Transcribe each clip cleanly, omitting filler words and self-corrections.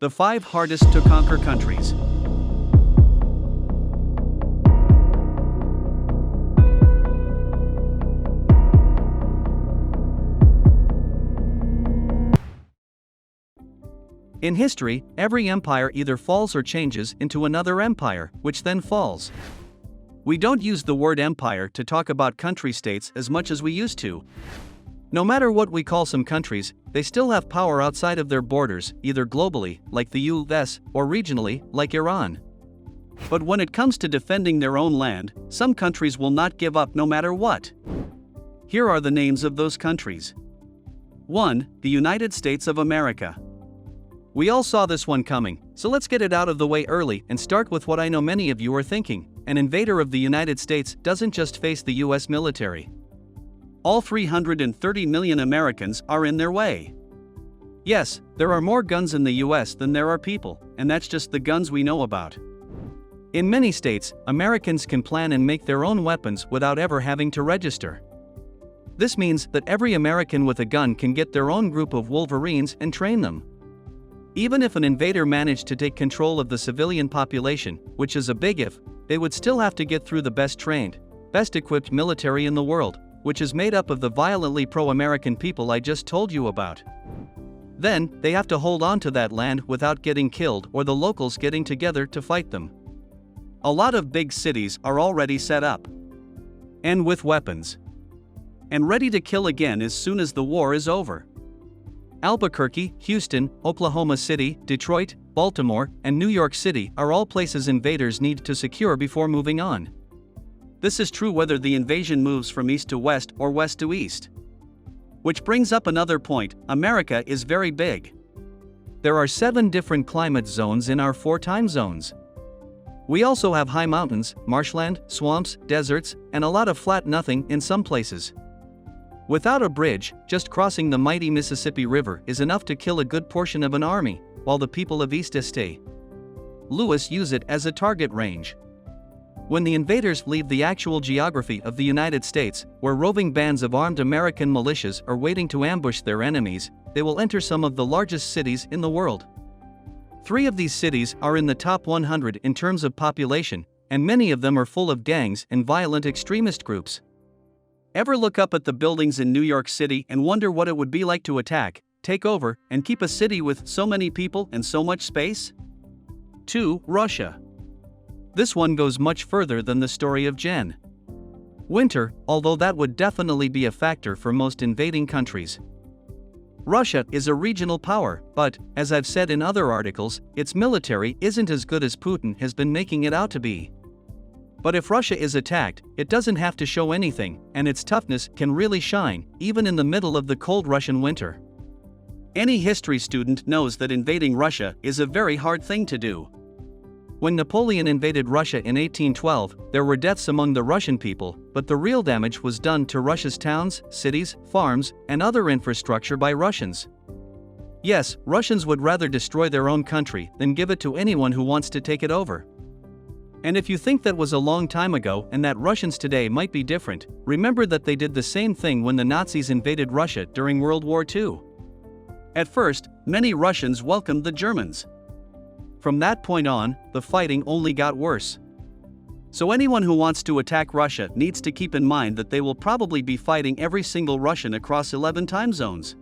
The 5 hardest to conquer countries. In history, every empire either falls or changes into another empire, which then falls. We don't use the word empire to talk about country-states as much as we used to. No matter what we call some countries, they still have power outside of their borders, either globally, like the US, or regionally, like Iran. But when it comes to defending their own land, some countries will not give up no matter what. Here are the names of those countries. 1. The United States of America. We all saw this one coming, so let's get it out of the way early and start with what I know many of you are thinking. An invader of the United States doesn't just face the US military. All 330 million Americans are in their way. Yes, there are more guns in the US than there are people, and that's just the guns we know about. In many states, Americans can plan and make their own weapons without ever having to register. This means that every American with a gun can get their own group of Wolverines and train them. Even if an invader managed to take control of the civilian population, which is a big if, they would still have to get through the best trained, best equipped military in the world, which is made up of the violently pro-American people I just told you about. Then, they have to hold on to that land without getting killed or the locals getting together to fight them. A lot of big cities are already set up. And with weapons. And ready to kill again as soon as the war is over. Albuquerque, Houston, Oklahoma City, Detroit, Baltimore, and New York City are all places invaders need to secure before moving on. This is true whether the invasion moves from east to west or west to east. Which brings up another point: America is very big. There are 7 different climate zones in our 4 time zones. We also have high mountains, marshland, swamps, deserts, and a lot of flat nothing in some places. Without a bridge, just crossing the mighty Mississippi River is enough to kill a good portion of an army, while the people of East St. Louis use it as a target range. When the invaders leave the actual geography of the United States, where roving bands of armed American militias are waiting to ambush their enemies, they will enter some of the largest cities in the world. 3 of these cities are in the top 100 in terms of population, and many of them are full of gangs and violent extremist groups. Ever look up at the buildings in New York City and wonder what it would be like to attack, take over, and keep a city with so many people and so much space? 2. Russia. This one goes much further than the story of Jen. Winter, although that would definitely be a factor for most invading countries. Russia is a regional power, but, as I've said in other articles, its military isn't as good as Putin has been making it out to be. But if Russia is attacked, it doesn't have to show anything, and its toughness can really shine, even in the middle of the cold Russian winter. Any history student knows that invading Russia is a very hard thing to do. When Napoleon invaded Russia in 1812, there were deaths among the Russian people, but the real damage was done to Russia's towns, cities, farms, and other infrastructure by Russians. Yes, Russians would rather destroy their own country than give it to anyone who wants to take it over. And if you think that was a long time ago and that Russians today might be different, remember that they did the same thing when the Nazis invaded Russia during World War II. At first, many Russians welcomed the Germans. From that point on, the fighting only got worse. So anyone who wants to attack Russia needs to keep in mind that they will probably be fighting every single Russian across 11 time zones.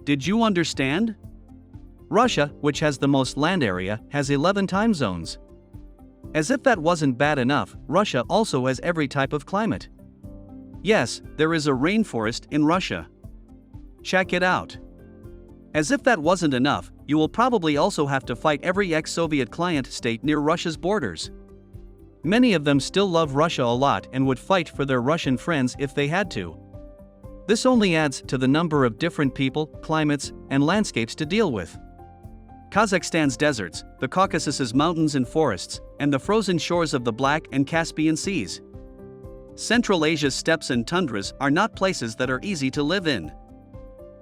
Did you understand? Russia, which has the most land area, has 11 time zones. As if that wasn't bad enough, Russia also has every type of climate. Yes, there is a rainforest in Russia. Check it out. As if that wasn't enough, you will probably also have to fight every ex-Soviet client state near Russia's borders. Many of them still love Russia a lot and would fight for their Russian friends if they had to. This only adds to the number of different people, climates, and landscapes to deal with. Kazakhstan's deserts, the Caucasus's mountains and forests, and the frozen shores of the Black and Caspian Seas. Central Asia's steppes and tundras are not places that are easy to live in.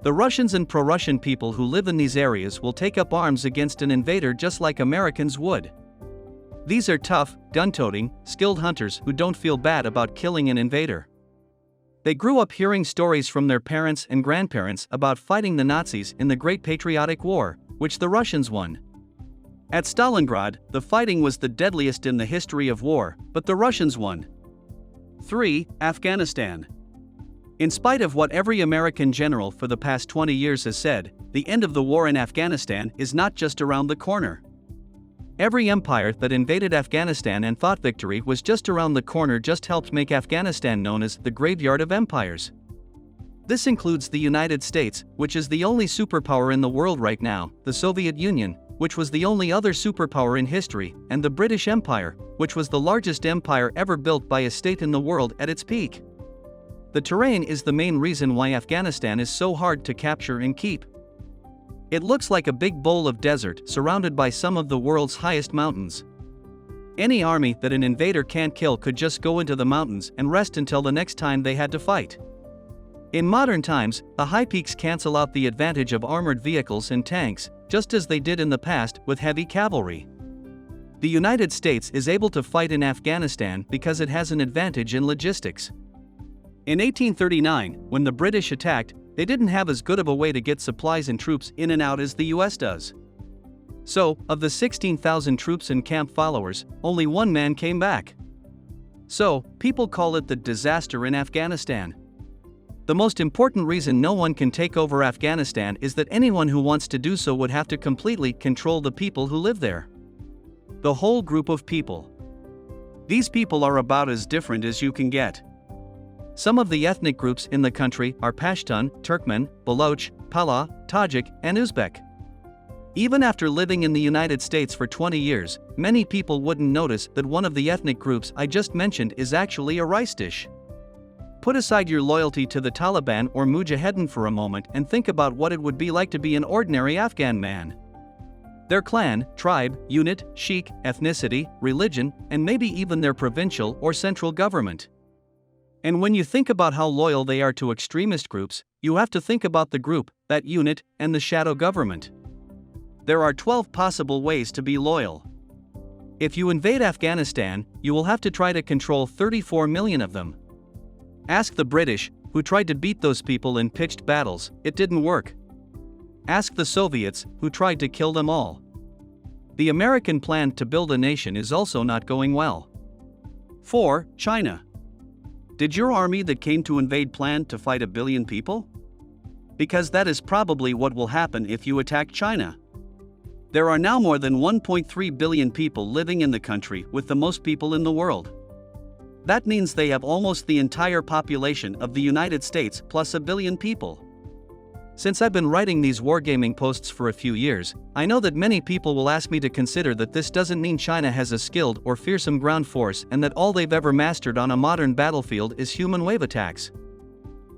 The Russians and pro-Russian people who live in these areas will take up arms against an invader just like Americans would. These are tough, gun-toting, skilled hunters who don't feel bad about killing an invader. They grew up hearing stories from their parents and grandparents about fighting the Nazis in the Great Patriotic War, which the Russians won. At Stalingrad, the fighting was the deadliest in the history of war, but the Russians won. 3. Afghanistan. In spite of what every American general for the past 20 years has said, the end of the war in Afghanistan is not just around the corner. Every empire that invaded Afghanistan and thought victory was just around the corner just helped make Afghanistan known as the graveyard of empires. This includes the United States, which is the only superpower in the world right now, the Soviet Union, which was the only other superpower in history, and the British Empire, which was the largest empire ever built by a state in the world at its peak. The terrain is the main reason why Afghanistan is so hard to capture and keep. It looks like a big bowl of desert surrounded by some of the world's highest mountains. Any army that an invader can't kill could just go into the mountains and rest until the next time they had to fight. In modern times, the high peaks cancel out the advantage of armored vehicles and tanks, just as they did in the past with heavy cavalry. The United States is able to fight in Afghanistan because it has an advantage in logistics. In 1839, when the British attacked, they didn't have as good of a way to get supplies and troops in and out as the US does. So, of the 16,000 troops and camp followers, only one man came back. So, people call it the disaster in Afghanistan. The most important reason no one can take over Afghanistan is that anyone who wants to do so would have to completely control the people who live there. The whole group of people. These people are about as different as you can get. Some of the ethnic groups in the country are Pashtun, Turkmen, Baloch, Pala, Tajik, and Uzbek. Even after living in the United States for 20 years, many people wouldn't notice that one of the ethnic groups I just mentioned is actually a rice dish. Put aside your loyalty to the Taliban or Mujahedin for a moment and think about what it would be like to be an ordinary Afghan man. Their clan, tribe, unit, sheikh, ethnicity, religion, and maybe even their provincial or central government. And when you think about how loyal they are to extremist groups, you have to think about the group, that unit, and the shadow government. There are 12 possible ways to be loyal. If you invade Afghanistan, you will have to try to control 34 million of them. Ask the British, who tried to beat those people in pitched battles, it didn't work. Ask the Soviets, who tried to kill them all. The American plan to build a nation is also not going well. 4. China. Did your army that came to invade plan to fight 1 billion people? Because that is probably what will happen if you attack China. There are now more than 1.3 billion people living in the country, with the most people in the world. That means they have almost the entire population of the United States plus 1 billion people. Since I've been writing these wargaming posts for a few years, I know that many people will ask me to consider that this doesn't mean China has a skilled or fearsome ground force and that all they've ever mastered on a modern battlefield is human wave attacks.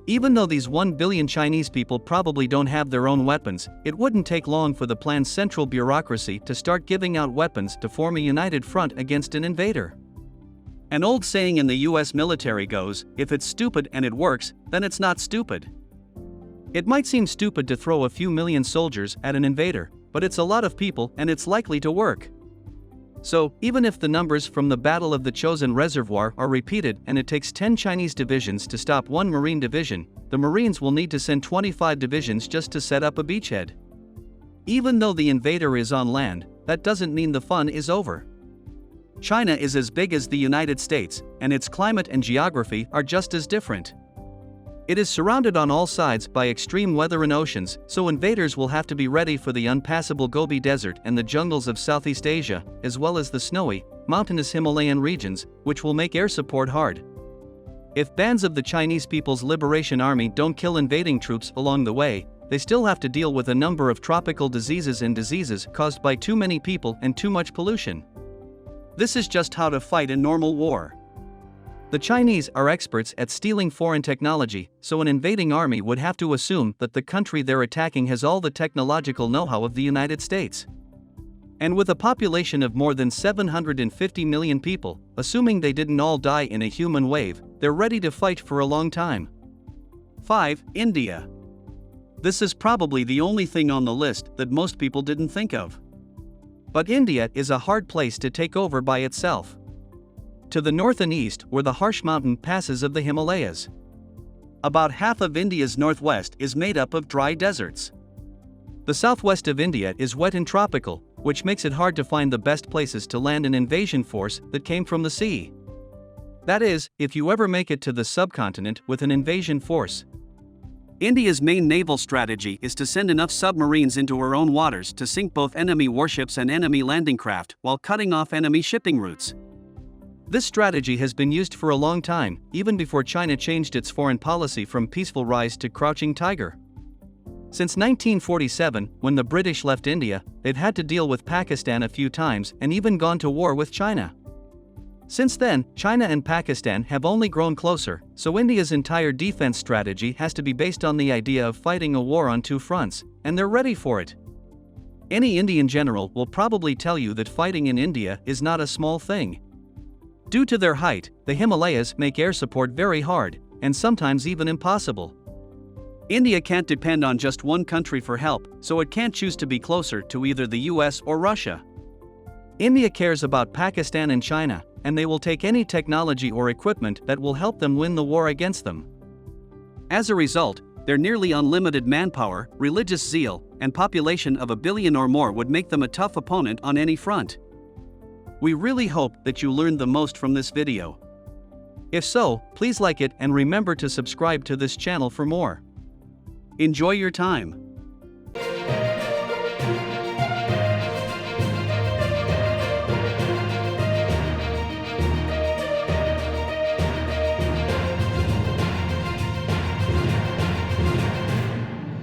Even though these 1 billion Chinese people probably don't have their own weapons, it wouldn't take long for the plan's central bureaucracy to start giving out weapons to form a united front against an invader. An old saying in the US military goes, if it's stupid and it works, then it's not stupid. It might seem stupid to throw a few million soldiers at an invader, but it's a lot of people and it's likely to work. So, even if the numbers from the Battle of the Chosin Reservoir are repeated and it takes 10 Chinese divisions to stop one Marine division, the Marines will need to send 25 divisions just to set up a beachhead. Even though the invader is on land, that doesn't mean the fun is over. China is as big as the United States, and its climate and geography are just as different. It is surrounded on all sides by extreme weather and oceans, so invaders will have to be ready for the unpassable Gobi Desert and the jungles of Southeast Asia, as well as the snowy, mountainous Himalayan regions, which will make air support hard. If bands of the Chinese People's Liberation Army don't kill invading troops along the way, they still have to deal with a number of tropical diseases and diseases caused by too many people and too much pollution. This is just how to fight a normal war. The Chinese are experts at stealing foreign technology, so an invading army would have to assume that the country they're attacking has all the technological know-how of the United States. And with a population of more than 750 million people, assuming they didn't all die in a human wave, they're ready to fight for a long time. 5. India. This is probably the only thing on the list that most people didn't think of. But India is a hard place to take over by itself. To the north and east were the harsh mountain passes of the Himalayas. About half of India's northwest is made up of dry deserts. The southwest of India is wet and tropical, which makes it hard to find the best places to land an invasion force that came from the sea. That is, if you ever make it to the subcontinent with an invasion force. India's main naval strategy is to send enough submarines into her own waters to sink both enemy warships and enemy landing craft while cutting off enemy shipping routes. This strategy has been used for a long time, even before China changed its foreign policy from peaceful rise to crouching tiger. Since 1947, when the British left India, they've had to deal with Pakistan a few times and even gone to war with China. Since then, China and Pakistan have only grown closer, so India's entire defense strategy has to be based on the idea of fighting a war on two fronts, and they're ready for it. Any Indian general will probably tell you that fighting in India is not a small thing. Due to their height, the Himalayas make air support very hard, and sometimes even impossible. India can't depend on just one country for help, so it can't choose to be closer to either the US or Russia. India cares about Pakistan and China, and they will take any technology or equipment that will help them win the war against them. As a result, their nearly unlimited manpower, religious zeal, and population of 1 billion or more would make them a tough opponent on any front. We really hope that you learned the most from this video. If so, please like it and remember to subscribe to this channel for more. Enjoy your time.